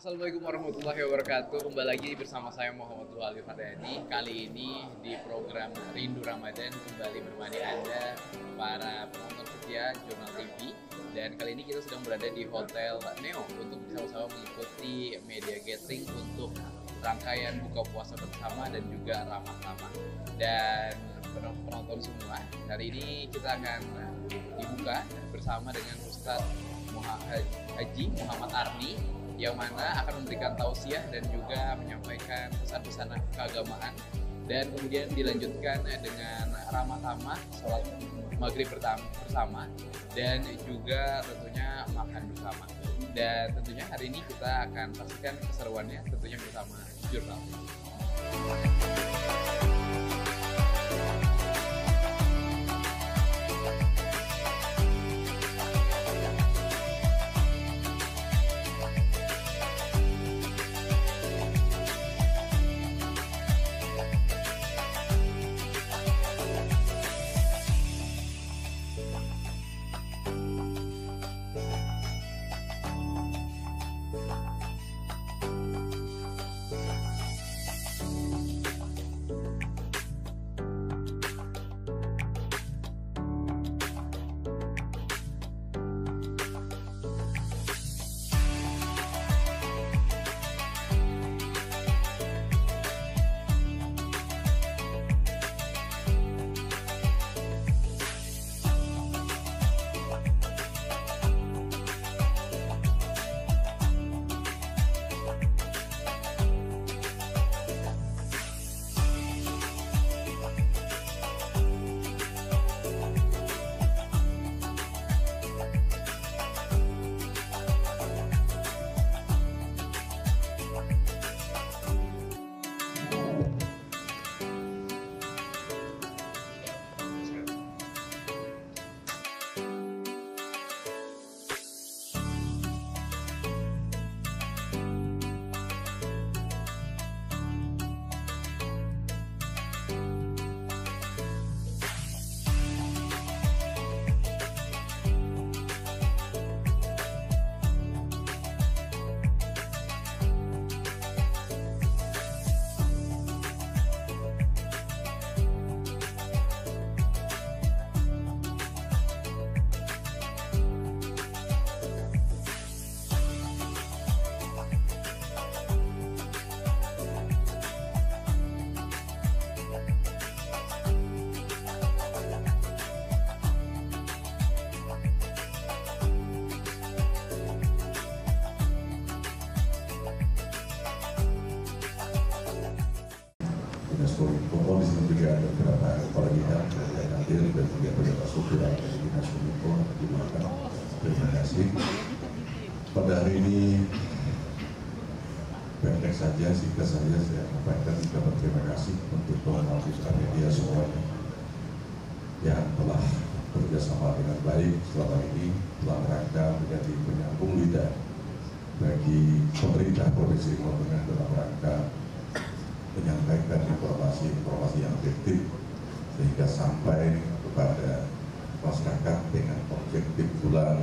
Assalamualaikum warahmatullahi wabarakatuh. Kembali lagi bersama saya Muhammad Wali Fardani. Kali ini di program Rindu Ramadan kembali menemani Anda para penonton setia Jurnal TV. Dan kali ini kita sedang berada di Hotel Neo untuk bersama-sama mengikuti media gathering untuk rangkaian buka puasa bersama dan juga ramah-ramah. Dan penonton semua, hari ini kita akan dibuka bersama dengan Ustadz Haji Muhammad Arni, yang mana akan memberikan tausiah dan juga menyampaikan pesan-pesan keagamaan, dan kemudian dilanjutkan dengan ramah-tamah sholat maghrib bersama dan juga tentunya makan bersama. Dan tentunya hari ini kita akan pastikan keseruannya tentunya bersama Jurnal. Kominfo di sini juga ada beberapa kepala bidang yang hadir dan juga beberapa struktural dari Dinas Kominfo. Terima kasih. Pada hari ini pendek saja, singkat saja saya sampaikan juga berterima kasih untuk teman-teman media semuanya yang telah bekerjasama dengan baik selama ini dalam rangka menjadi penyambung lidah bagi pemerintah Provinsi Timur Tengah dalam rangka menyampaikan informasi yang objektif sehingga sampai kepada masyarakat dengan objektif pula,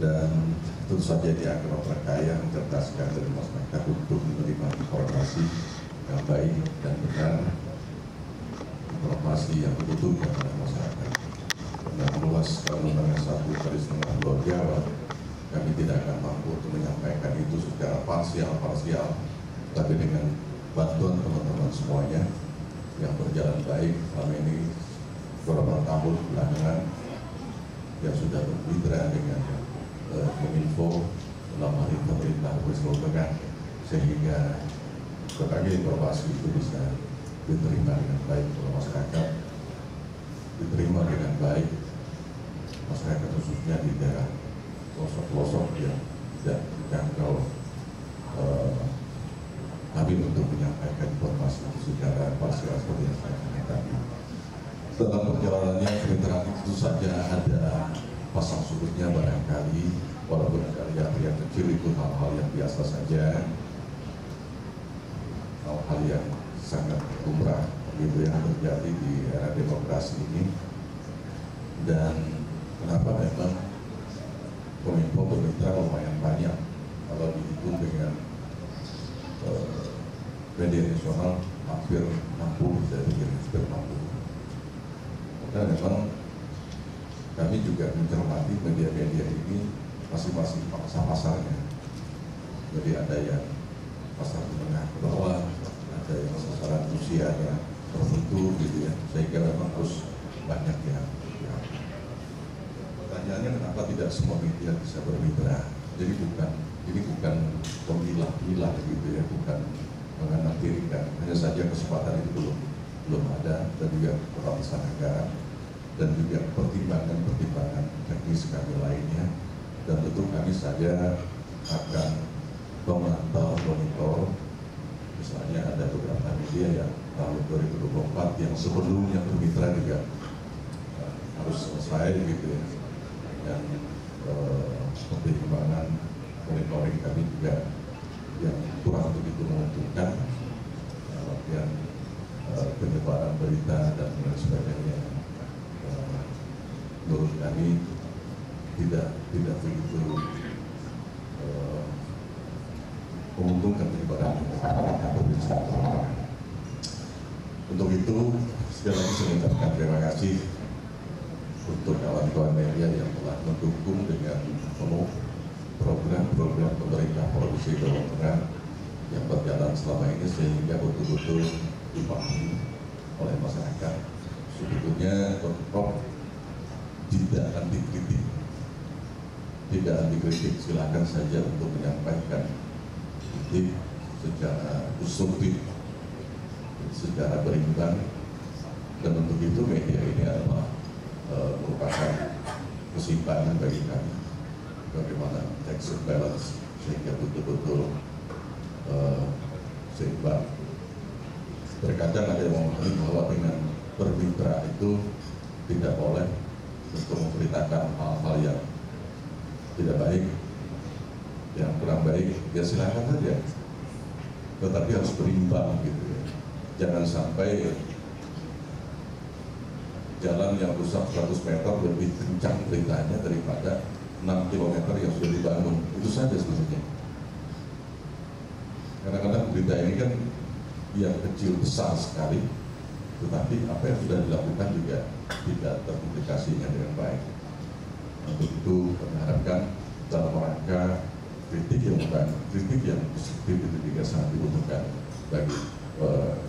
dan tentu saja diakan memperkaya mencerdaskan dari masyarakat untuk menerima informasi yang baik dan benar, informasi yang dibutuhkan oleh masyarakat. Dan luas dengan 1,5 Pulau Jawa, kami tidak akan mampu untuk menyampaikan itu secara parsial, tapi dengan bantuan teman-teman semuanya yang berjalan baik selama ini beberapa tahun belakangan yang sudah bermitra dengan Kominfo dalam hal pemerintah Provinsi Timur Tengah, sehingga berbagai informasi itu bisa diterima dengan baik oleh masyarakat, diterima dengan baik masyarakat khususnya di daerah pelosok-pelosok yang tidak terjangkau kami untuk menyampaikan informasi secara parsial seperti yang saya katakan. Dalam perjalanannya kementerian itu saja ada pasang surutnya barangkali, walaupun ada yang kecil itu hal-hal yang biasa saja, hal-hal yang sangat lumrah gitu yang terjadi di era demokrasi ini. Dan kenapa memang Kominfo bermitra lumayan banyak kalau dihitung dengan media nasional hampir 60, saya pikir hampir 60. Dan memang kami juga mencermati media-media ini masing-masing pasarnya. Jadi ada yang pasar menengah ke bawah, ada yang sasaran usianya tertentu gitu ya, sehingga memang harus banyak ya. Pertanyaannya kenapa tidak semua media bisa bermitra? Jadi ini bukan pemilah-milah gitu ya, bukan menganakirikan. Hanya saja kesempatan itu belum ada, dan juga kehabisan anggaran dan juga pertimbangan teknis kami lainnya. Dan tentu kami saja akan memantau, monitor. Misalnya ada beberapa media yang tahun 2024 yang sebelumnya bermitra juga harus selesai gitu ya. Dan pertimbangan monitoring kami juga yang kurang begitu menguntungkan, yang penyebaran berita dan lain sebagainya, menurut kami tidak begitu menguntungkan penyebaran berita. Untuk itu sekali lagi saya mengucapkan terima kasih untuk kawan-kawan media yang telah mendukung dengan penuh program-program pemerintah Provinsi Jawa Tengah yang berjalan selama ini, sehingga betul-betul dipahami oleh masyarakat. Sebetulnya Pemprov tidak anti kritik, silakan saja untuk menyampaikan kritik secara konstruktif, secara berimbang, dan untuk itu media ini adalah merupakan keseimbangan bagi kami, bagaimana checks and balance sehingga betul-betul seimbang. Terkadang ada yang memahami bahwa dengan bermitra itu tidak boleh untuk memberitakan hal-hal yang tidak baik, yang kurang baik, ya silakan saja, tetapi harus berimbang gitu ya. Jangan sampai jalan yang rusak 100 meter lebih kencang beritanya daripada 6 km yang sudah dibangun. Itu saja sebenarnya. Kadang-kadang berita ini kan yang kecil besar sekali, tetapi apa yang sudah dilakukan juga tidak terpublikasinya dengan baik. Untuk itu kami harapkan dalam rangka kritik yang positif itu juga sangat dibutuhkan bagi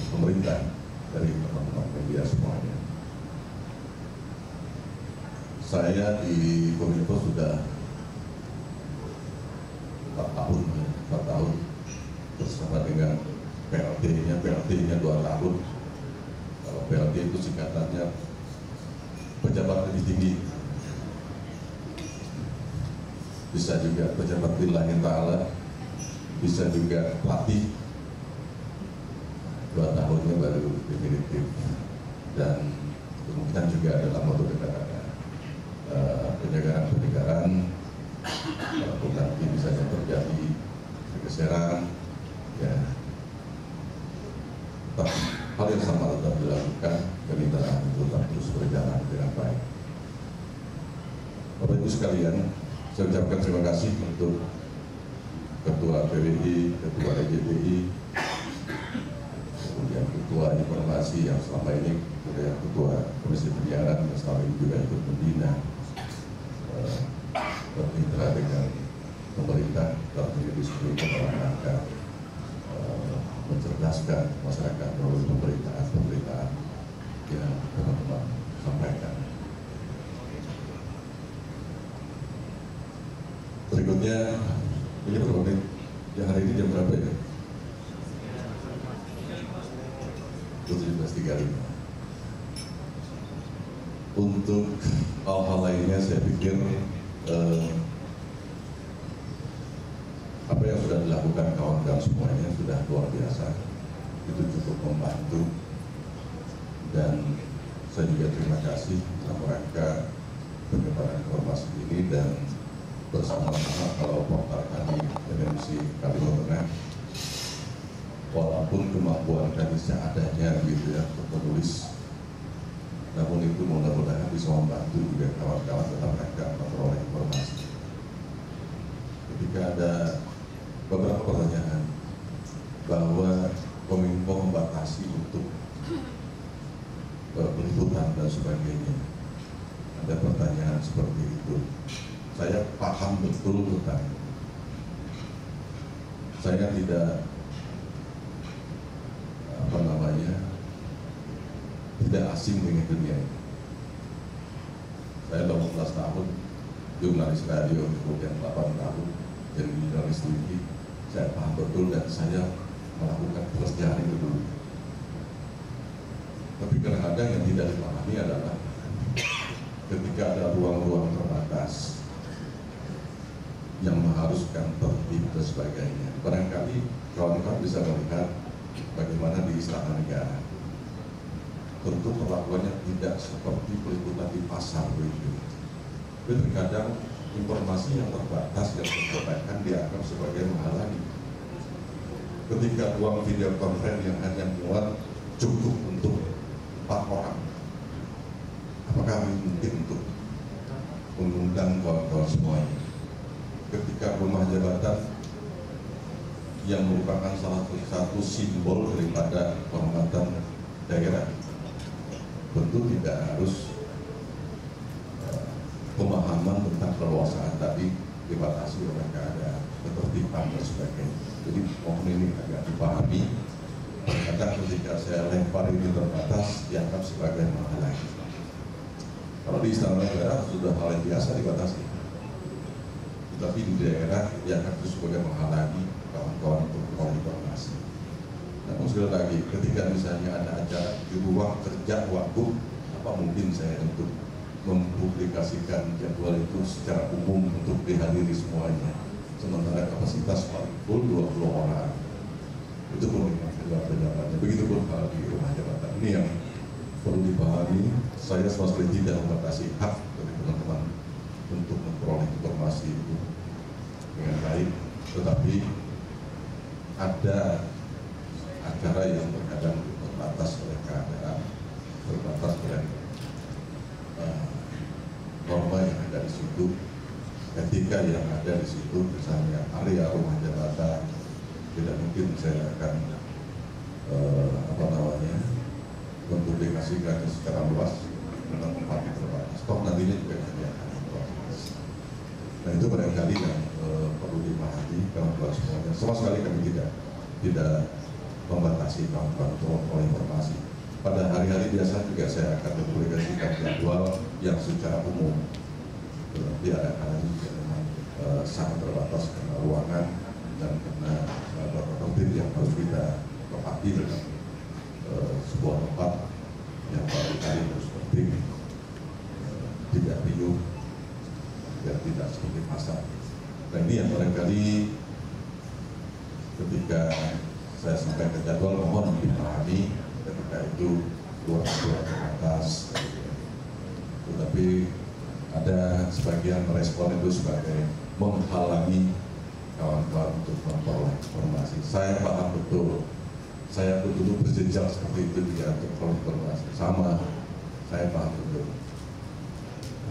pemerintah dari teman-teman media semuanya. Saya di Kominfo sudah 4 tahun bersama dengan PLT-nya 2 tahun. Kalau PLT itu singkatannya pejabat lebih tinggi, bisa juga pejabat lillahi ta'ala, bisa juga pelatih. 2 tahunnya baru definitif, dan kemungkinan juga adalah waktu dekat penyegaran walaupun nanti bisa terjadi pergeseran ya, tapi hal yang sama tetap dilakukan, kemitraan itu tetap terus berjalan dengan baik. Bapak Ibu sekalian, saya ucapkan terima kasih untuk Ketua PWI, Ketua EJPI, kemudian Ketua Informasi yang selama ini, kemudian Ketua Komisi Penyiaran yang selama ini juga ikut membina, bermitra dengan pemerintah dalam diskusi dalam rangka mencerdaskan masyarakat melalui pemberitaan yang teman-teman sampaikan. Berikutnya, ini berapa menit? Yang hari ini jam berapa ya? 17.35. Untuk hal-hal lainnya saya pikir apa yang sudah dilakukan kawan-kawan semuanya sudah luar biasa, itu cukup membantu, dan saya juga terima kasih dalam rangka penyebaran informasi ini, dan bersama-sama kalau portal kami MNC Kalimantan Tengah, walaupun kemampuan kami seadanya gitu ya untuk menulis, namun itu mudah-mudahan bisa membantu juga kawan-kawan dalam rangka memperoleh informasi. Ketika ada dan sebagainya. Ada pertanyaan seperti itu. Saya paham betul tentang. Saya tidak tidak asing dengan dunia ini. Saya 18 tahun jurnalis radio, kemudian 8 tahun jadi jurnalis TV. Saya paham betul dan saya melakukan pekerjaan itu dulu. Tapi kadang-kadang yang tidak dipahami adalah ketika ada ruang-ruang terbatas yang mengharuskan tertib dan sebagainya. Barangkali kawan-kawan bisa melihat bagaimana di Istana Negara. Tentu perlakuannya tidak seperti peliputan di pasar begitu. Tapi terkadang informasi yang terbatas yang disampaikan dianggap sebagai menghalangi. Ketika ruang video conference yang hanya muat cukup untuk 4 orang, apakah mungkin untuk mengundang kawan-kawan semuanya? Ketika rumah jabatan yang merupakan salah satu simbol daripada kehormatan daerah, tentu tidak harus pemahaman tentang keleluasaan tadi dibatasi oleh keadaan ketertiban dan sebagainya. Jadi mohon ini agak dipahami. Kadang ketika saya lempar ini terbatas dianggap sebagai menghalangi. Kalau di Istana Negara sudah hal yang biasa dibatasi, tapi di daerah dianggap itu sebagai menghalangi kawan-kawan untuk informasi. Namun sekali lagi, ketika misalnya ada acara di ruang kerja Wagub, apa mungkin saya untuk mempublikasikan jadwal itu secara umum untuk dihadiri semuanya, sementara kapasitas paling full 20 orang. Itu pun dengan pendapatannya. Begitupun hal di rumah jabatan. Ini yang perlu dipahami. Saya sama sekali tidak membatasi hak dari teman-teman untuk memperoleh informasi itu dengan baik, tetapi ada acara yang terkadang terbatas oleh keadaan, terbatas oleh norma yang ada di situ, etika yang ada di situ, misalnya area rumah jabatan. Tidak mungkin saya akan mempublikasikannya secara luas dengan tempat yang terbatas. Toh nantinya juga jadi akan terbatas. Nah itu barangkali yang perlu dipahami kawan-kawan semuanya. Sama sekali kami tidak membatasi kawan-kawan untuk memperoleh informasi. Pada hari-hari biasa juga saya akan mempublikasikan jadwal yang secara umum. Tetapi ada kalanya juga memang sangat terbatas karena ruangan dan karena tertib yang harus kita tepati dengan sebuah tempat yang kali harus tertib, tidak riuh, dan tidak seperti pasar. Nah ini yang barangkali ketika saya sampaikan jadwal mohon dipahami ketika itu luar terbatas. Tetapi ada sebagian merespon itu sebagai menghalangi kawan-kawan untuk memperoleh informasi. Saya paham betul. Saya pun dulu berjejak seperti itu juga untuk memperoleh informasi. Sama, saya paham betul.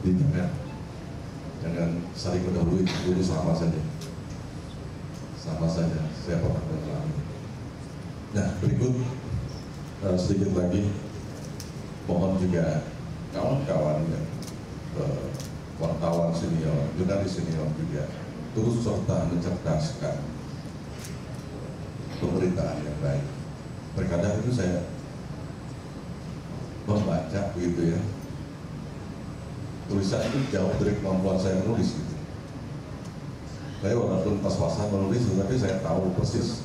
Jadi jangan saling mendahului, dulu sama saja. Sama saja, saya pernah mengalami. Nah, berikut sedikit lagi, mohon juga kawan-kawan ya, wartawan senior, jurnalis senior juga terus serta mencerdaskan pemberitaan yang baik. Terkadang itu saya membaca begitu ya, tulisan itu jauh dari kemampuan saya menulis gitu. Saya walaupun pas-pasan menulis, tetapi saya tahu persis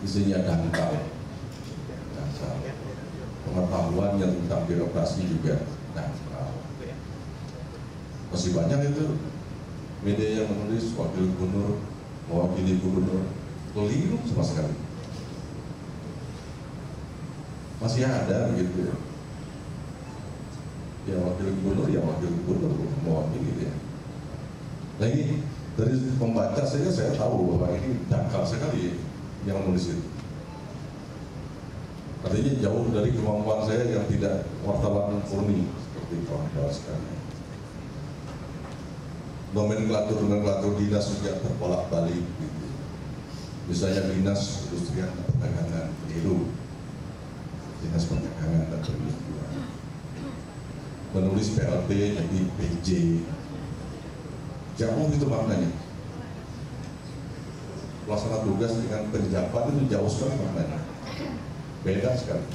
isinya dangkal, pengetahuan yang tentang birokrasi juga dangkal. Masih banyak itu media yang menulis wakil gubernur, mewakili gubernur, keliru sama sekali. Masih ada begitu ya. Ya wakil gubernur, mewakili dia. Lagi dari pembaca saja saya tahu bahwa ini dangkal sekali yang menulis itu. Artinya jauh dari kemampuan saya yang tidak wartawan murni seperti kawan-kawan sekalian. Nomenklatur dinas juga terbolak-balik gitu. Misalnya dinas industrian perdagangan keliru, Dinas Perdagangan dan Perindustrian. Menulis PLT jadi PJ, jauh itu maknanya. Pelaksana tugas dengan penjabat itu jauh sekali maknanya, beda sekali.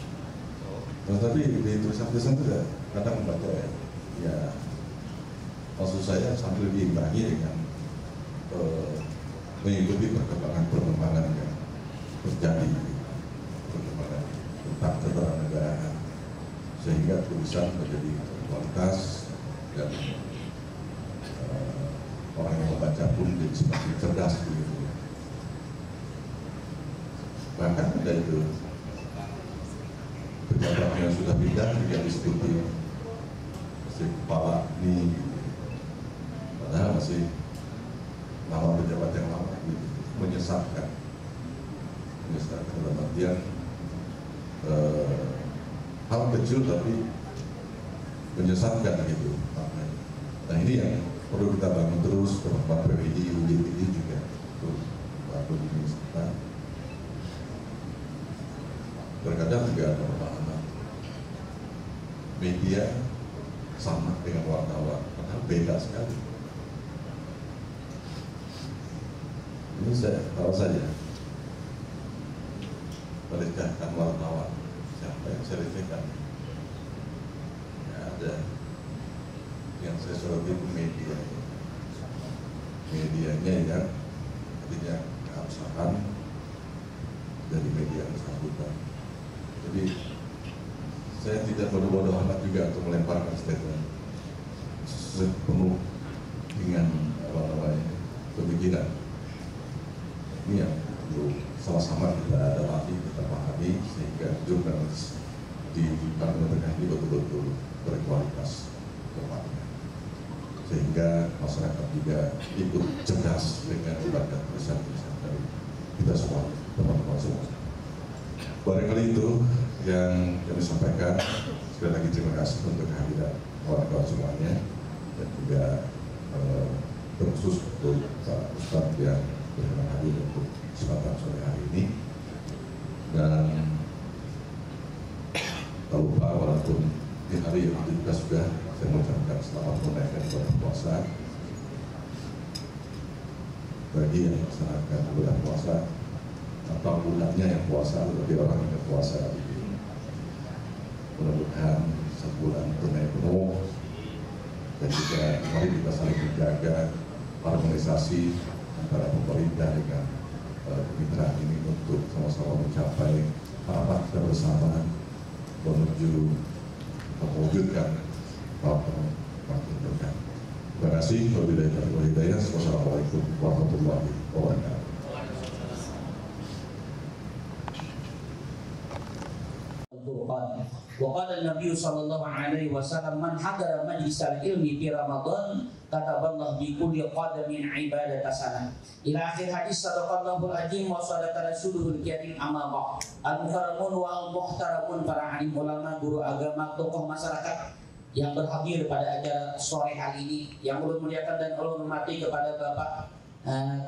Tetapi di tulisan-tulisan itu kadang membaca ya maksud saya sambil diimbangi dengan mengikuti perkembangan yang terjadi, perkembangan tentang ketatanegaraan, sehingga tulisan menjadi kualitas dan orang yang membaca pun jadi semakin cerdas begitu. Bahkan ada itu pejabat yang sudah pindah juga diskusi masih kepala ini, padahal masih nama pejabat yang lama gitu. Menyesatkan dalam artian hal kecil tapi menyesatkan gitu maknanya. Nah ini yang perlu kita bangun terus ke tempat PWI, UJPD juga untuk bantu ini kita. Terkadang juga ada pemahaman media sama dengan wartawan, padahal beda sekali. Ini saya tahu saja melecehkan wartawan, siapa yang saya lecehkan? Ya ada. Yang saya soroti itu medianya yang artinya keabsahan dari media bersangkutan. Jadi saya tidak bodoh-bodoh amat juga untuk melemparkan statement sepenuh dengan pemikiran. Ini yang perlu sama-sama kita dalami, kita pahami, sehingga jurnalis di Departemen ini betul-betul berkualitas tempatnya, sehingga masyarakat juga ikut cerdas dengan membaca tulisan-tulisan dari kita semua, teman-teman semua. Barangkali itu yang kami sampaikan. Sekali lagi terima kasih untuk kehadiran kawan-kawan semuanya, dan juga terkhusus untuk Pak Ustadz yang berkenan hadir untuk kesempatan sore hari ini. Dan tak lupa, walaupun di hari yang kita sudah, saya mengucapkan selamat menunaikan ibadah puasa bagi yang melaksanakan ibadah puasa atau bulannya yang puasa, lebih orang yang puasa ini. Mudah-mudahan sebulan tunai penuh, dan juga mari kita saling menjaga harmonisasi antara pemerintah dengan kemitraan ini untuk sama-sama mencapai harapan kita bersama menuju mewujudkan makin berkah. Terima kasih. Wabillahi taufiq wal hidayah. Wassalamualaikum warahmatullahi wabarakatuh. Waqala Nabi sallallahu alaihi wasallam, man hadara majlisal ilmi fi Ramadan kataballahu bi kulli qadamin ibadat hasanah. Ila akhir hadis. Sadaqallahul azim wa sadaqa rasuluhul karim. Amma ba'd. Al-mukarramun wal muhtaramun, para alim ulama, guru agama, tokoh masyarakat yang berhadir pada acara sore hari ini, yang ulun muliakan dan ulun hormati kepada Bapak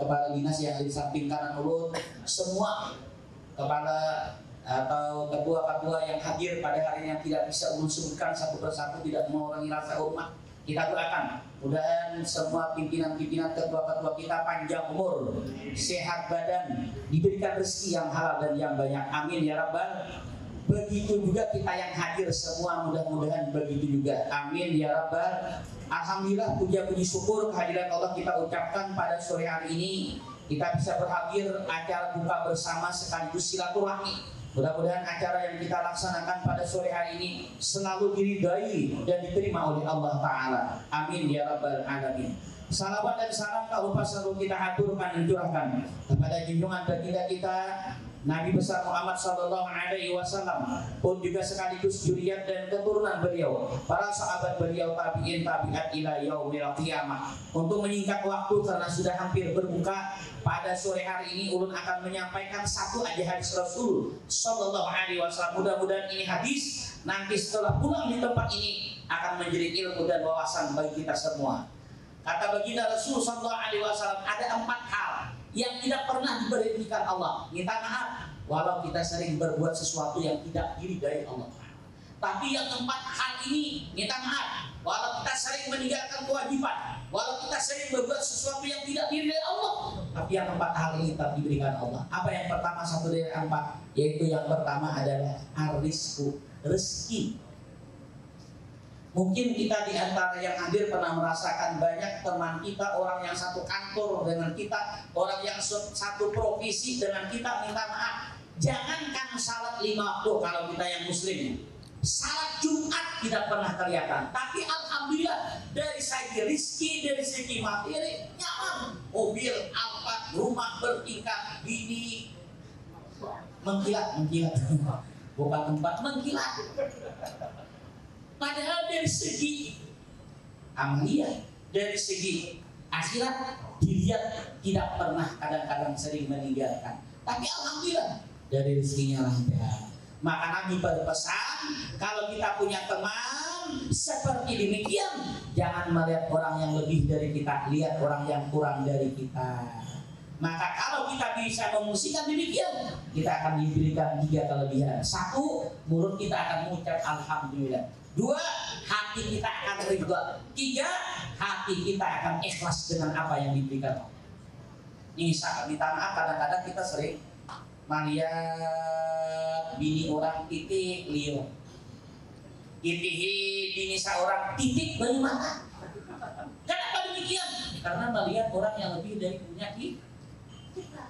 Kepala Dinas yang di samping kanan ulun, semua kepala atau ketua-ketua yang hadir pada hari ini yang tidak bisa ulun sebutkan satu persatu, tidak mengurangi rasa hormat. Kita doakan mudah-mudahan semua pimpinan-pimpinan, ketua-ketua kita panjang umur, sehat badan, diberikan rezeki yang halal dan yang banyak. Amin ya rabbal. Begitu juga kita yang hadir semua, mudah-mudahan begitu juga. Amin ya rabbal. Alhamdulillah, puja-puji syukur kehadiran Allah kita ucapkan pada sore hari ini. Kita bisa berhadir acara buka bersama sekaligus silaturahmi. Mudah-mudahan acara yang kita laksanakan pada sore hari ini selalu diridai dan diterima oleh Allah Ta'ala. Amin ya rabbal alamin. Salawat dan salam tak lupa selalu kita aturkan dan curahkan kepada junjungan baginda kita Nabi besar Muhammad sallallahu alaihi wasallam, pun juga sekaligus zuriat dan keturunan beliau, para sahabat beliau, tabi'in, tabi'at ila yaumil qiyamah. Untuk menyingkat waktu karena sudah hampir berbuka, pada sore hari ini ulun akan menyampaikan satu aja hadis Rasul sallallahu alaihi wasallam. Mudah-mudahan ini hadis nanti setelah pulang di tempat ini akan menjadi ilmu dan wawasan bagi kita semua. Kata baginda Rasul sallallahu alaihi wasallam, ada 4 hal yang tidak pernah diberhentikan Allah. Minta maaf, walau kita sering berbuat sesuatu yang tidak diridai Allah. Tapi yang keempat hal ini, minta maaf, walau kita sering meninggalkan kewajiban, walau kita sering berbuat sesuatu yang tidak diridai Allah, tapi yang keempat hal ini tetap diberikan Allah. Apa yang pertama satu dari empat? Yaitu yang pertama adalah ar-rizqu, rezeki. Mungkin kita di antara yang hadir pernah merasakan banyak teman kita, orang yang satu kantor dengan kita, orang yang satu profesi dengan kita, minta maaf. Jangankan salat 5 waktu kalau kita yang muslim, salat Jumat tidak pernah kelihatan. Tapi alhamdulillah dari segi rizki, dari segi materi nyaman. Mobil, Alphard, rumah bertingkat, bini mengkilat, bukan tempat mengkilat. Padahal dari segi amalia, dari segi akhirat dilihat tidak pernah, kadang-kadang sering meninggalkan. Tapi alhamdulillah dari rezekinya lancar. Maka Nabi berpesan, kalau kita punya teman seperti demikian, jangan melihat orang yang lebih dari kita, lihat orang yang kurang dari kita. Maka kalau kita bisa memungsikan demikian, kita akan diberikan 3 kelebihan. 1, mulut kita akan mengucap alhamdulillah. 2, hati kita akan ridha. 3, hati kita akan ikhlas dengan apa yang diberikan. Ini sangat minta maaf, kadang-kadang kita sering melihat bini orang titik liur, itihi bini seorang titik beri mata. Kenapa demikian? Karena melihat orang yang lebih dari punya kita.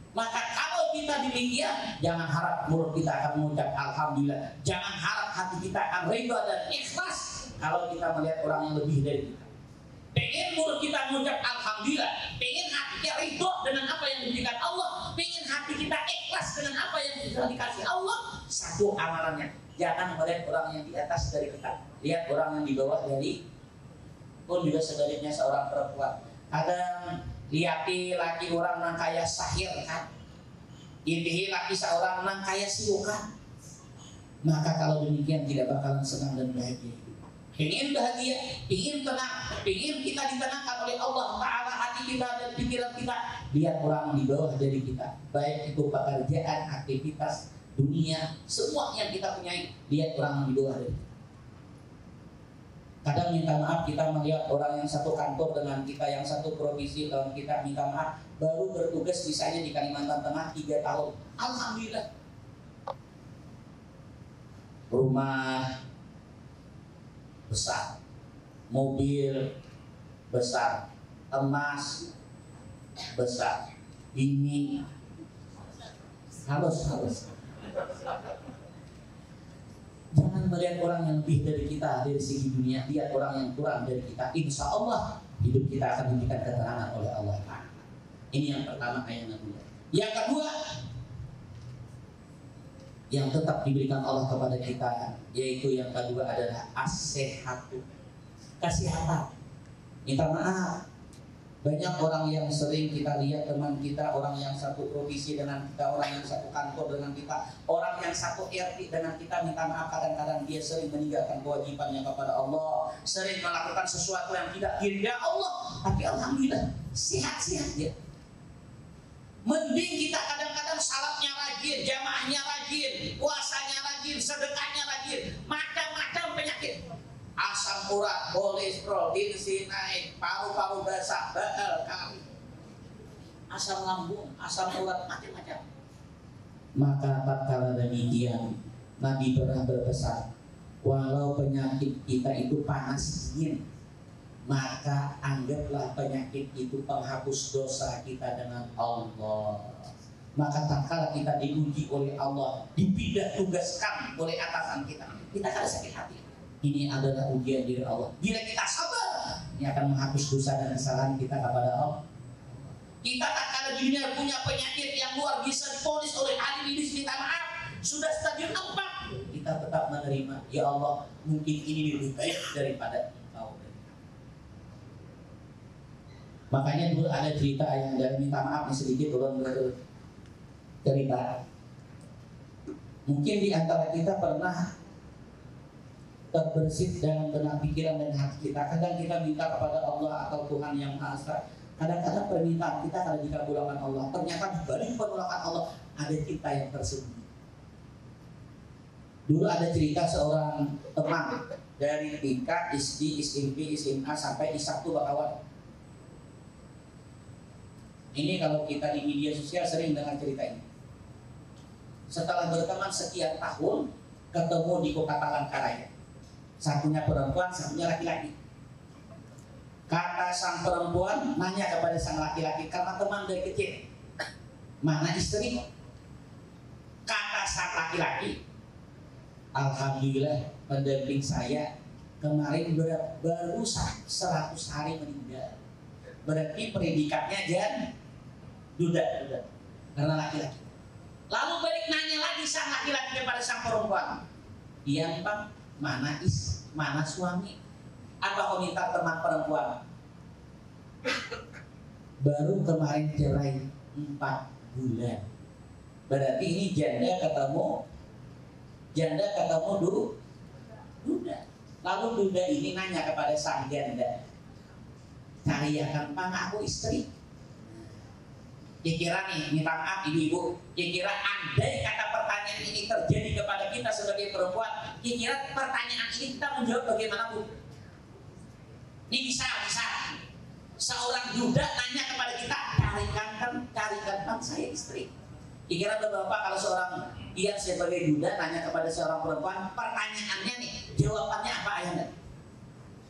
Maka kalau kita demikian, jangan harap mulut kita akan mengucap alhamdulillah. Jangan harap hati kita akan ridha dan ikhlas kalau kita melihat orang yang lebih dari kita. Pengen mulut kita mengucap alhamdulillah, pengen hatinya ridha dengan apa yang diberikan Allah, pengen hati kita ikhlas dengan apa yang sudah dikasih Allah. Satu amalannya, jangan melihat orang yang di atas dari kita, lihat orang yang di bawah dari. Pun juga sebaliknya seorang perempuan, kadang lihati laki orang nang kaya sahir kan, intihi laki seorang nang kaya silukan. Maka kalau demikian tidak bakalan senang dan bahagia. Ingin bahagia, ingin tenang, ingin kita ditenangkan oleh Allah Ta'ala hati kita dan pikiran kita, lihat orang di bawah dari kita, baik itu pekerjaan, aktivitas, dunia, semua yang kita punyai, lihat orang di bawah dari kita. Kadang minta maaf kita melihat orang yang satu kantor dengan kita, yang satu provisi dengan kita, minta maaf baru bertugas misalnya di Kalimantan Tengah 3 tahun, alhamdulillah rumah besar, mobil besar, emas besar, bini halus. Jangan melihat orang yang lebih dari kita dari segi dunia, lihat orang yang kurang dari kita. Insya Allah hidup kita akan diberikan keterangan oleh Allah. Ini yang pertama ayat Nabi. Yang kedua, yang tetap diberikan Allah kepada kita, yaitu yang kedua adalah as-sehatu, kesehatan. Minta maaf, banyak orang yang sering kita lihat teman kita, orang yang satu provisi dengan kita, orang yang satu kantor dengan kita, orang yang satu RT dengan kita, minta maaf kadang-kadang dia sering meninggalkan kewajibannya kepada Allah, sering melakukan sesuatu yang tidak diridai Allah, tapi alhamdulillah sehat-sehat dia. Mending kita kadang-kadang salatnya rajin, jamaahnya rajin, puasanya rajin, sedekahnya rajin, macam-macam penyakit. Asam urat, kolesterol, tensi naik, paru-paru basah, baal, kali, asam lambung, asam urat, macam-macam. Maka tatkala demikian, Nabi pernah berpesan, walau penyakit kita itu panas dingin, maka anggaplah penyakit itu penghapus dosa kita dengan Allah. Maka tatkala kita diuji oleh Allah, dipindah tugaskan oleh atasan kita, kita kan sakit hati. Ini adalah ujian dari Allah. Bila kita sabar, ini akan menghapus dosa dan kesalahan kita kepada Allah. Kita tak kalah dunia punya penyakit yang luar biasa diponis oleh ahli medis, minta maaf, sudah stadium 4, kita tetap menerima. Ya Allah, mungkin ini lebih baik daripada engkau. Makanya dulu ada cerita yang dari minta maaf nih sedikit turun cerita. Mungkin di antara kita pernah terbersit dalam benak pikiran dan hati kita. Kadang kita minta kepada Allah atau Tuhan yang Maha Esa, Kadang-kadang permintaan kita kalau dikabulkan Allah, ternyata di balik penolakan Allah ada cinta yang tersembunyi. Dulu ada cerita seorang teman dari TK, SD, SMP, SMA sampai S1 Bakawan. Ini kalau kita di media sosial sering dengar cerita ini. Setelah berteman sekian tahun, ketemu di Kota Palangkaraya. Satunya perempuan, satunya laki-laki. Kata sang perempuan nanya kepada sang laki-laki, karena teman dari kecil, mana istri? Kata sang laki-laki, alhamdulillah pendamping saya kemarin baru 100 hari meninggal. Berarti predikatnya duda karena laki-laki. Lalu balik nanya lagi sang laki-laki kepada sang perempuan, iya bang, mana suami? Apa komentar teman perempuan? Baru kemarin cerai 4 bulan. Berarti ini janda ketemu duda. Lalu duda ini nanya kepada sang janda, cariakan pang aku istri. Kira-kira nih, minta maaf ibu-ibu, kira-kira andai kata pertanyaan ini terjadi kepada kita sebagai perempuan, kira-kira pertanyaan ini kita menjawab bagaimana bu? Ini bisa seorang duda nanya kepada kita, carikan saya istri. Kira-kira bapak kalau seorang dia sebagai duda nanya kepada seorang perempuan, pertanyaannya nih, jawabannya apa ayahnya?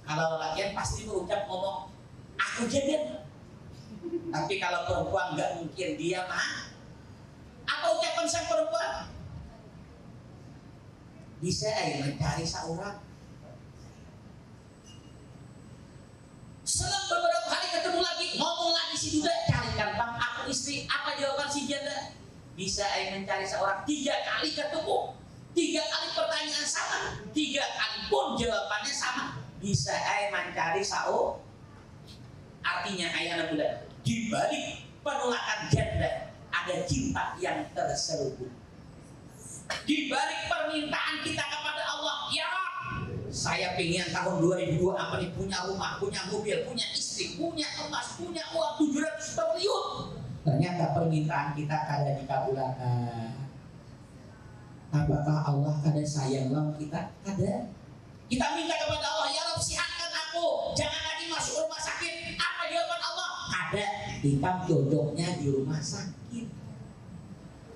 Kalau laki-laki pasti berucap ngomong, aku jadian. Tapi kalau perempuan nggak mungkin dia mah. Apa ucapan sang perempuan? Bisa mencari seorang. Selang beberapa hari ketemu lagi, ngomong lagi si duda, carikan bang aku istri. Apa jawaban si janda? Bisa mencari seorang. 3 kali ketemu, 3 kali pertanyaan sama, 3 kali pun jawabannya sama. Bisa mencari seorang. Artinya ayah bulan, di balik penolakan janda ada cinta yang terselubung. Di balik permintaan kita kepada Allah, ya saya pengen tahun 2002 apa nih, punya rumah, punya mobil, punya istri, punya emas, punya uang 700 triliun. Ternyata permintaan kita kada dikabulkan. Apakah Allah kada sayang sama kita? Kada. Kita minta kepada Allah, ya Rabb sihatkan aku, jangan lagi masuk rumah sakit. Apa jawaban Allah? Ada, kita jodohnya di rumah sakit.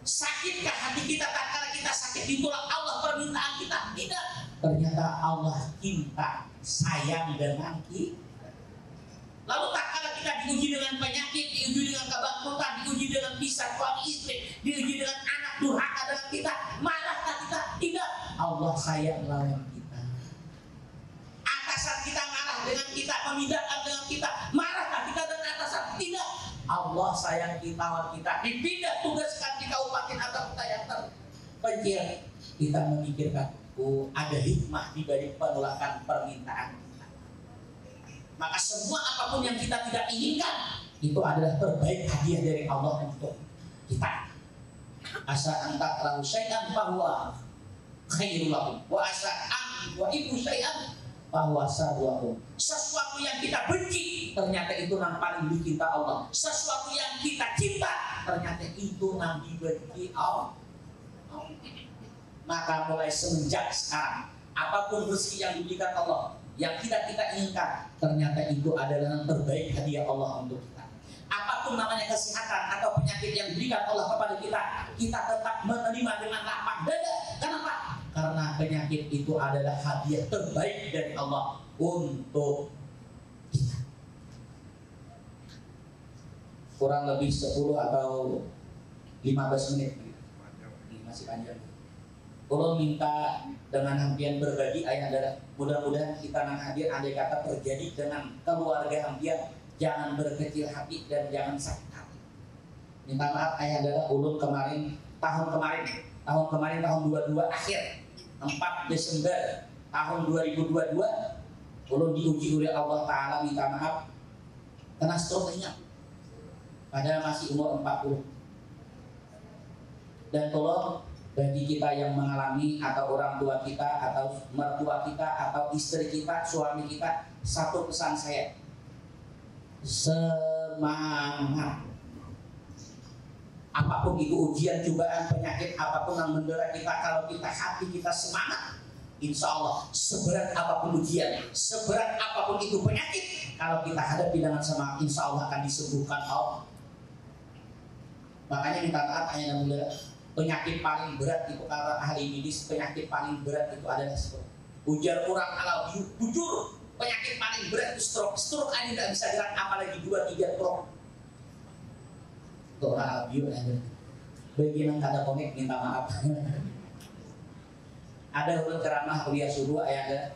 Sakitkah hati kita tak kala kita sakit di tulang Allah permintaan kita? Tidak. Ternyata Allah cinta, sayang dengan kita. Lalu tak kala kita diuji dengan penyakit, diuji dengan kebangkrutan, diuji dengan pisah suami istri, diuji dengan anak durhaka dengan kita, marahkah kita? Tidak. Allah sayang lawan kita. Atasan kita marah dengan kita, memindahkan dengan kita, marahkah kita dengan atasan? Tidak. Allah sayang kita lawan kita. Dipindah tugaskan di kabupaten atau kota yang terpencil. Kita memikirkan, ada hikmah di balik penolakan permintaan. Maka semua apapun yang kita tidak inginkan itu adalah terbaik hadiah dari Allah untuk kita. Asa anta lau syai'an bahwa khairul lakum wa asa an wa ibu syai'an bahwa sarwakum. Sesuatu yang kita benci ternyata itu yang paling dicinta Allah. Sesuatu yang kita cinta ternyata itu yang dibenci Allah. Maka mulai semenjak sekarang, apapun rezeki yang diberikan Allah yang kita inginkan, ternyata itu adalah yang terbaik hadiah Allah untuk kita. Apapun namanya kesehatan atau penyakit yang diberikan Allah kepada kita, kita tetap menerima dengan lapang dada. Kenapa? Karena penyakit itu adalah hadiah terbaik dari Allah untuk kita. Kurang lebih 10 atau 15 menit. Ini masih panjang. Kalau minta dengan hampian berbagi ayah adalah mudah-mudahan kita nang hadir andai kata terjadi dengan keluarga hampian, jangan berkecil hati dan jangan sakit hati. Minta maaf ayah adalah ulun tahun kemarin tahun 22 akhir 4 Desember tahun 2022 ulun diuji oleh Allah Ta'ala, minta maaf kena stroke ingat padahal masih umur 40. Dan tolong bagi kita yang mengalami atau orang tua kita atau mertua kita atau istri kita, suami kita, satu pesan saya, semangat. Apapun itu ujian, cobaan, penyakit, apapun yang mendera kita, kalau kita hati kita semangat, insya Allah seberat apapun ujian, seberat apapun itu penyakit, kalau kita hadapi dengan semangat, insya Allah akan disembuhkan Allah. Makanya minta maaf hanya mendera. Penyakit paling berat itu kata ahli medis, penyakit paling berat itu adalah stroke. Ujar orang kalau jujur, penyakit paling berat itu stroke. Stroke aja tidak bisa gerak, apalagi 2-3 stroke. Orang albion ada. Bagian kada komik minta maaf. Ada ulun ceramah kuliah subuh ada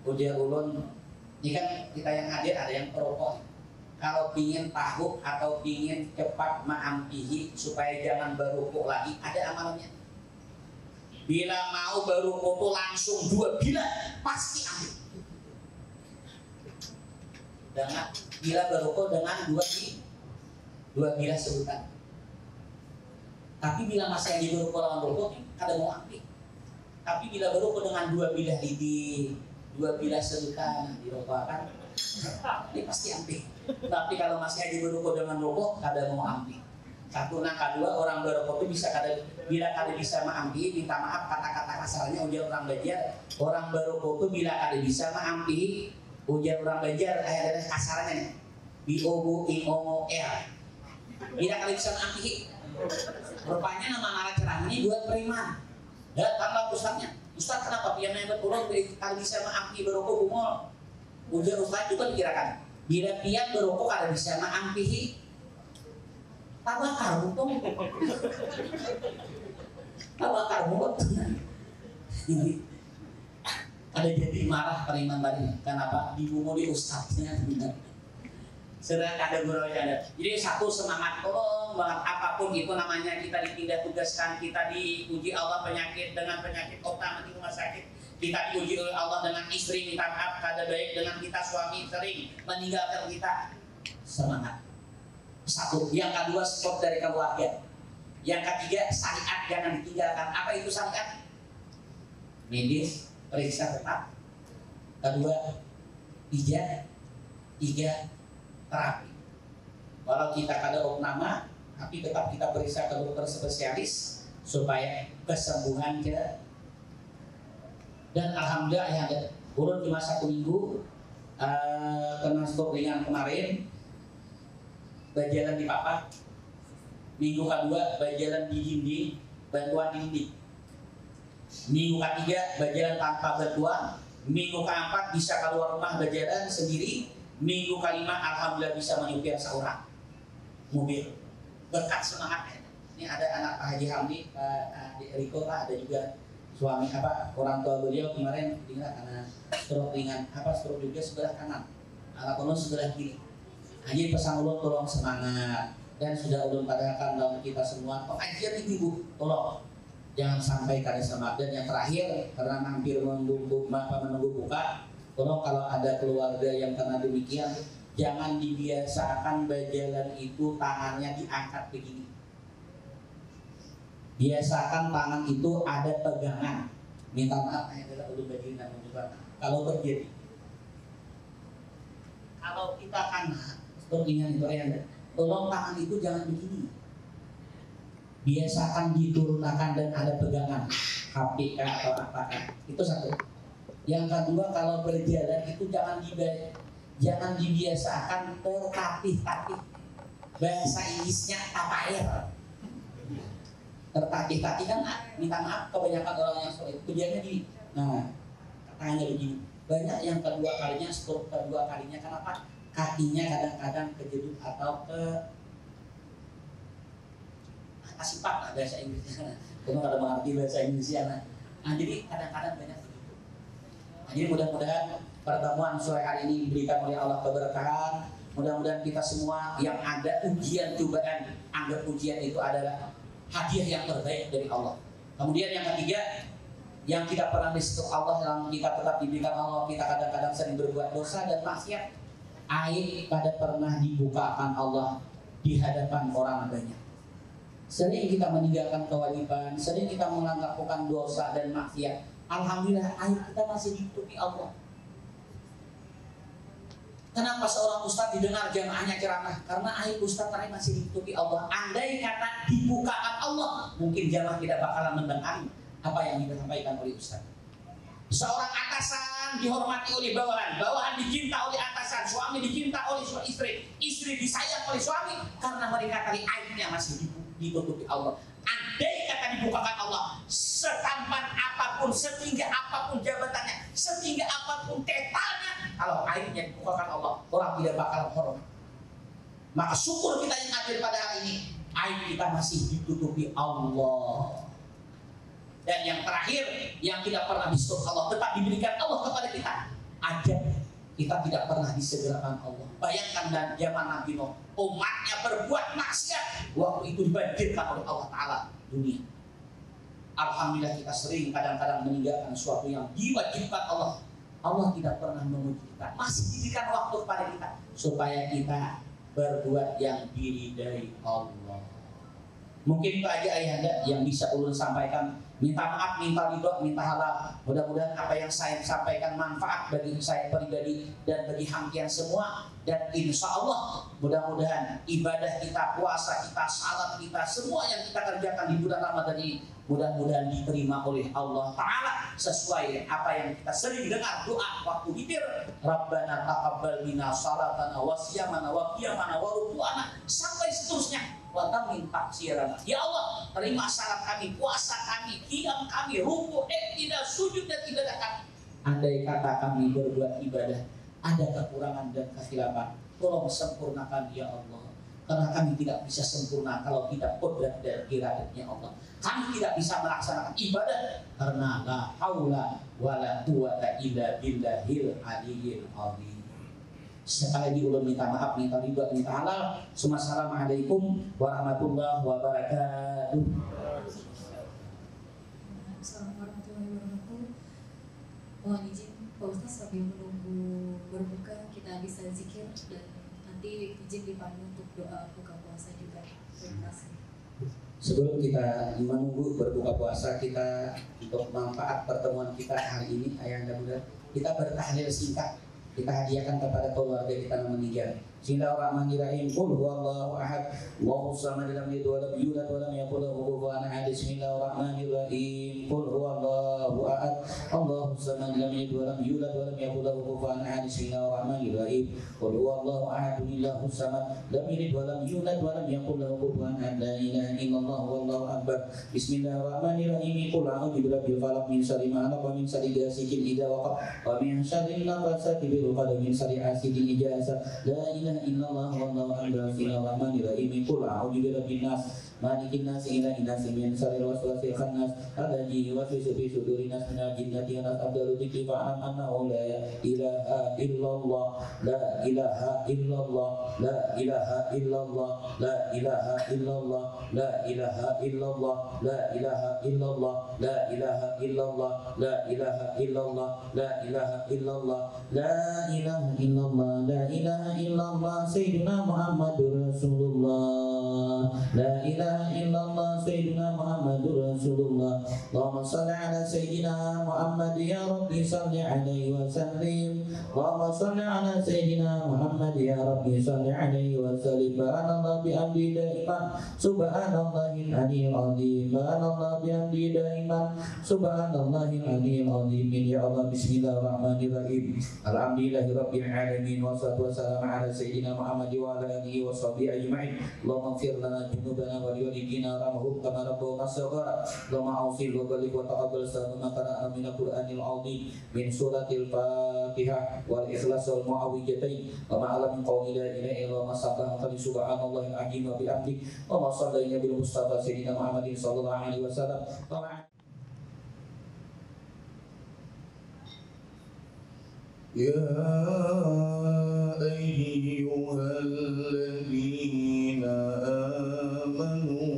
ujar ulun. Ini kan kita yang hadir ada yang perokok. Kalau pingin tahu atau pingin cepat ma'ampihi supaya jangan berukuk lagi, ada amalannya. Bila mau berukuk itu langsung 2 bila pasti ambil. Dengan bila berukuk dengan 2 bila sebutan. Tapi bila masih yang berukuk lawan berukuk, kada mau ambil. Tapi bila berukuk dengan 2 bilah lidi, 2 bilah sebutan dirokokkan, ini pasti ambil. Tapi kalau masih yang berukuk dengan rokok, kada mau ambil. Satu, nah kedua, orang berukuk itu bisa bila kada bisa mengambil, minta maaf kata-kata kasarnya ujar orang Banjar. Orang berukuk itu bila kada bisa mengambil, ujar orang Banjar ada kasarnya biobu ingongo er. Bila kada bisa mengambil, rupanya nama narah ceramah ini buat beriman. Datanglah ustaznya. Ustaz kenapa pian yang berkurang kada bisa mengambil berukuk bungol? Ujar ustaz juga dikirakan. Bila pian berukuk kada bisa mengambil, tabakar untung. Tabakar mulut. Ada jadi marah periman tadi. Kenapa? Dibungul di ustaznya. Sedang ada guru ada. Jadi satu semangat tolong banget apapun itu namanya kita dipindah tugaskan, kita diuji Allah penyakit dengan penyakit utama di rumah sakit. Kita diuji oleh Allah dengan istri minta maaf kada baik, dengan kita suami sering meninggalkan kita. Semangat. Satu. Yang kedua support dari keluarga. Yang ketiga syariat jangan ditinggalkan. Apa itu syariat? Medis, periksa tetap. Kedua ijazah. 3 terapi. Walau kita kada opnama, tapi tetap kita periksa ke dokter spesialis supaya kesembuhan kita. Dan alhamdulillah ya ada urut cuma 1 minggu kena stroke ringan kemarin, berjalan di papat. Minggu kedua berjalan di dinding, bantuan dinding. Minggu ketiga berjalan tanpa bantuan. Minggu keempat bisa keluar rumah berjalan sendiri. Minggu kelima alhamdulillah bisa menyupir seorang mobil. Berkat semangatnya. Ini ada anak Pak Haji Hamdi, Pak Riko lah, ada juga suami orang tua beliau kemarin tinggal karena stroke ringan, stroke juga sebelah kanan, anak ulun sebelah kiri. Haji pesan ulun tolong semangat, dan sudah ulun katakan dalam kita semua pengajian ibu tolong jangan sampai kada semangat. Dan yang terakhir karena hampir menunggu buka, tolong kalau ada keluarga yang kena demikian, jangan dibiasakan berjalan itu tangannya diangkat begini. Biasakan tangan itu ada pegangan. Minta maaf, adalah ulun bagi dan mencoba. Kalau terjadi, kalau kita kan ingat itu tolong tangan itu jangan begini. Biasakan diturunkan dan ada pegangan, HP atau apakah. Itu satu. Yang kedua, kalau berjalan itu jangan dibiasakan tertatih-tatih. Bahasa Inggrisnya tapair. Tertatih-tatih kan minta maaf kebanyakan orang yang stroke itu kerjanya di katanya begini. Banyak yang kedua kalinya stroke kedua kalinya kenapa? Kakinya kadang-kadang kejedut atau kasipak lah bahasa Inggrisnya. Kamu kada mengerti bahasa Inggrisnya. Jadi kadang-kadang banyak. Jadi mudah-mudahan pertemuan sore hari ini diberikan oleh Allah keberkahan. Mudah-mudahan kita semua yang ada ujian cobaan, anggap ujian itu adalah hadiah yang terbaik dari Allah. Kemudian yang ketiga, yang kita pernah disebut Allah, yang kita tetap diberikan Allah, kita kadang-kadang sering berbuat dosa dan maksiat. Aib pada pernah dibukakan Allah di hadapan orang banyak. Sering kita meninggalkan kewajiban, sering kita melakukan dosa dan maksiat. Alhamdulillah aib kita masih ditutupi Allah. Kenapa seorang ustadz didengar jamaahnya ceramah? Karena aib ustadz tadi masih ditutupi Allah. Andai kata dibukakan Allah, mungkin jamaah tidak bakalan mendengar apa yang disampaikan oleh ustadz. Seorang atasan dihormati oleh bawahan, bawahan dicinta oleh atasan, suami dicinta oleh istri, istri disayang oleh suami, karena mereka tadi aibnya masih ditutupi Allah. Andai kata dibukakan Allah, setampan apapun, setinggi apapun jabatannya, setinggi apapun tetalnya, kalau aibnya dibukakan Allah, orang tidak bakal hormat. Maka syukur kita yang hadir pada hari ini, aib kita masih ditutupi Allah. Dan yang terakhir, yang tidak pernah ditutup Allah, tetap diberikan Allah kepada kita, ajab kita tidak pernah disegerakan Allah. Bayangkan dan zaman Nabi Nuh, umatnya berbuat maksiat, waktu itu dibanjirkan oleh Allah Ta'ala dunia. Alhamdulillah kita sering kadang-kadang meninggalkan sesuatu yang diwajibkan Allah. Allah tidak pernah menguji kita, masih diberikan waktu kepada kita supaya kita berbuat yang diridai Allah. Mungkin itu aja ayahanda yang bisa ulun sampaikan. Minta maaf, minta ridho, minta halal. Mudah-mudahan apa yang saya sampaikan manfaat bagi saya pribadi dan bagi hampian semua. Dan insya Allah mudah-mudahan ibadah kita, puasa kita, salat kita, semua yang kita kerjakan di bulan Ramadan ini mudah-mudahan diterima oleh Allah Ta'ala sesuai apa yang kita sering dengar doa waktu witir. Rabbana taqabbal minna salatana wa siyamana wa qiyamana wa ruku'ana sampai seterusnya. Wa tamin taksirana. Ya Allah, terima salat kami, puasa kami, qiyam kami, ruku', tidak sujud dan ibadah kami. Andai kata kami berbuat ibadah ada kekurangan dan kehilafan, tolong sempurnakan ya Allah. Karena kami tidak bisa sempurna kalau tidak qudrat dan iradatnya Allah. Kami tidak bisa melaksanakan ibadah karena la haula wala quwata illa billahil aliyyil azim. Sekali lagi ulun minta maaf, minta ridho, minta halal. Assalamualaikum warahmatullahi wabarakatuh. Assalamualaikum warahmatullahi wabarakatuh. Mohon izin Pak Ustaz sambil menunggu berbuka kita bisa zikir dan nanti izin dipandu untuk doa buka puasa juga. Terima kasih. Sebelum kita menunggu berbuka puasa, kita untuk manfaat pertemuan kita hari ini, ayahanda muda, kita bertahlil singkat. Kita hadiahkan kepada keluarga kita yang meninggal. Bismillahirrahmanirrahim. Qul huwallahu ahad, Allahus samad, lam yalid wa lam yulad wa lam yakul lahu kufuwan ahad. Bismillahirrahmanirrahim. Qul huwallahu ahad, Allahus samad, lam yalid wa lam yulad wa lam yakul lahu kufuwan ahad. Bismillahirrahmanirrahim. Qul huwallahu ahad, Allahus samad, lam yalid wa lam yulad wa lam yakul lahu kufuwan ahad. La ilaha illallah wallahu akbar. Bismillahirrahmanirrahim. Qul a'udzu birabbil falaq min syarri ma khalaq wa min syarri ghasiqin idza waqab wa min syarri nafasati bil 'uqad min syarri hasidin idza hasad. La ilaha illallah wallahu akbar. Bismillahirrahmanirrahim. Qul a'udzu birabbin nas malikin nas ilahin nas min syarril waswasil khannas alladzi yuwaswisu fi sudurin nas minal jinnati wan nas. Abdul dzikri fa'lam annahu la ilaha illallah, la ilaha illallah, la ilaha illallah, la ilaha illallah, la ilaha illallah, la ilaha illallah, la ilaha illallah, la ilaha illallah, la ilaha illallah, la ilaha illallah, la ilaha illallah. Sayyidina Muhammadur Rasulullah, la ilaha illallah, Sayyidina Muhammadur Rasulullah. Allahumma salli ala Sayyidina Muhammad ya Rabbi salli alaihi wa sallim. Allahumma salli ala Sayyidina Muhammad ya Rabbi salli alaihi wa sallim. Subhanallah bihamdi daiman, subhanallahil aliyyil azim, subhanallah bihamdi daiman, subhanallahil aliyyil azim. Ya Allah, bismillahirrahmanirrahim. Alhamdulillahirabbil alamin, wassalatu wassalamu ala Sayyidina Muhammad wa ala alihi wa sahbihi ajma'in. Allahumma ighfir lana dzunubana wa liwalidina warhamhum kama rabbawna shaghara. Allahumma awsil wa baligh wa taqabbal sama qara'na min al-Qur'anil 'azim min suratil Fatihah wal Ikhlas wal Mu'awwidhatain wa ma ala min qawli la ilaha illallah subhanahu subhanallahil azim wa bihamdi wa ma sallallahu bil mustafa sayyidina Muhammadin sallallahu alaihi wasallam. يا أيها الذين آمنوا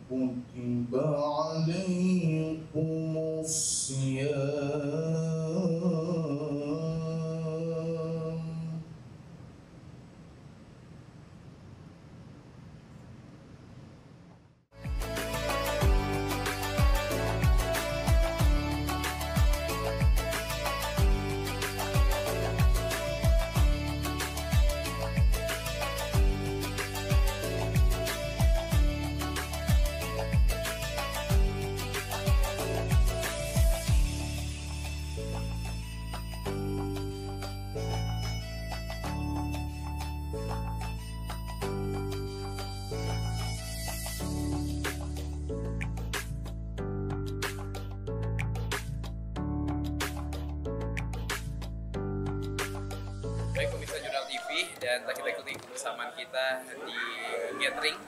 كتب عليكم الصيام lebih, dan telah kita ikuti kebersamaan kita di gathering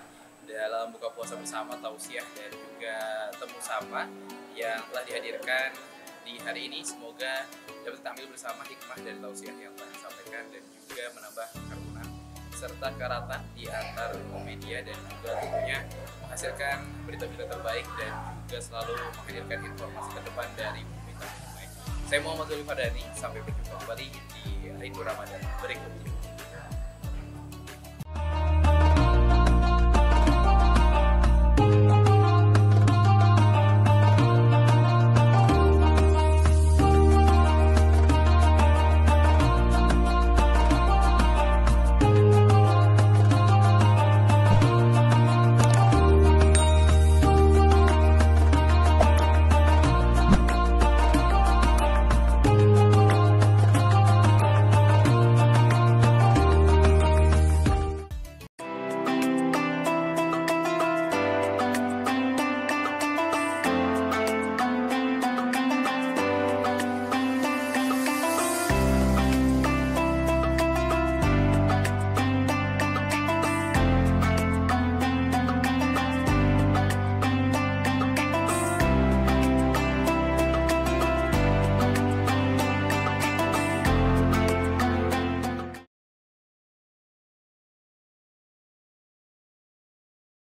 dalam buka puasa bersama, tausiah dan juga temu sapa yang telah dihadirkan di hari ini. Semoga dapat kita ambil bersama hikmah dari tausiah yang telah disampaikan dan juga menambah kerukunan serta keratan di antar media, dan juga tentunya menghasilkan berita-berita terbaik dan juga selalu menghadirkan informasi terdepan dari pemerintah. Saya Muhammad Zulfadani, sampai berjumpa kembali di Rindu Ramadan berikutnya.